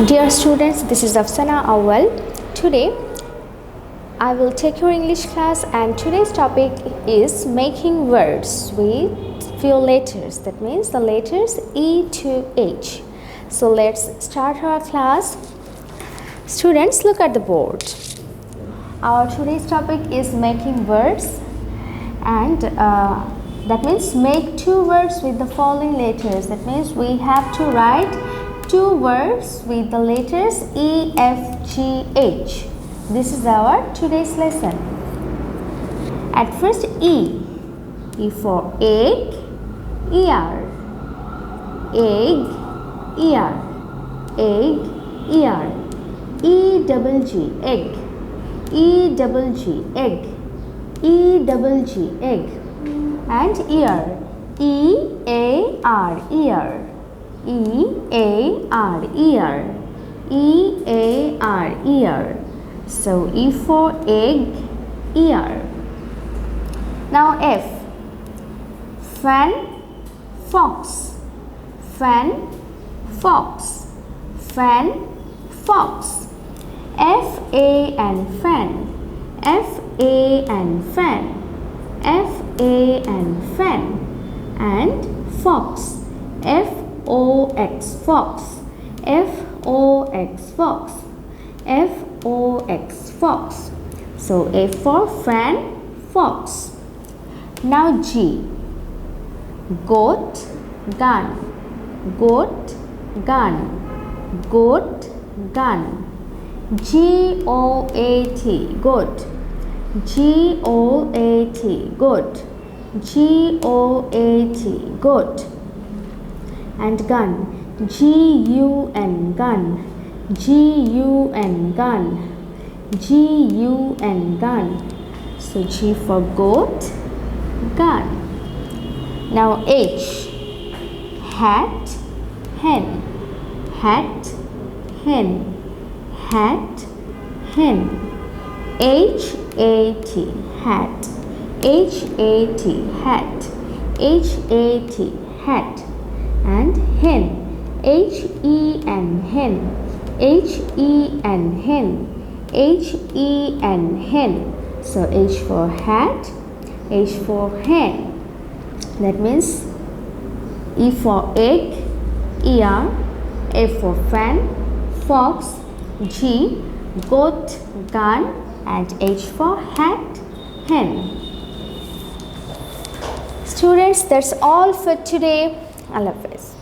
Dear students, this is Afsana Awal. Today I will take your English class, and today's topic is making words with few letters. That means the letters E to H. So let's start our class. Students, look at the board. Our today's topic is making words, and that means make two words with the following letters. That means we have to write two words with the letters E, F, G, H. This is our today's lesson. At first, E. E for egg, ear. Egg, ear. Egg, ear. E double G, egg. E double G, egg. E double G, egg. And ear. E-A-R, ear. E-A-R, ear. E-A-R, ear. So E for egg, ear. Now F. Fan, fox. Fan, fox. Fan, fox. F-A and fan. F-A and fan. F-A and fan. And fox. F-O-X, fox. F-O-X, fox. F-O-X, fox. So F for fan, fox. Now G. Goat, gun. Goat, gun. Goat, gun. G-O-A-T, goat. G-O-A-T, goat. G-O-A-T, goat. And gun. G-U-N, gun. G-U-N, gun. G-U-N, gun. So G for goat, gun. Now H. Hat, hen. Hat, hen. Hat, hen. H-A-T, hat. H-A-T, hat. H-A-T, hat. And hen. H-E-N, hen. H-E-N, hen. H-E-N, hen. So H for hat, H for hen. That means E for egg, ear. F for fan, fox. G, goat, gun. And H for hat, hen. Students, that's all for today. Allah Hafiz.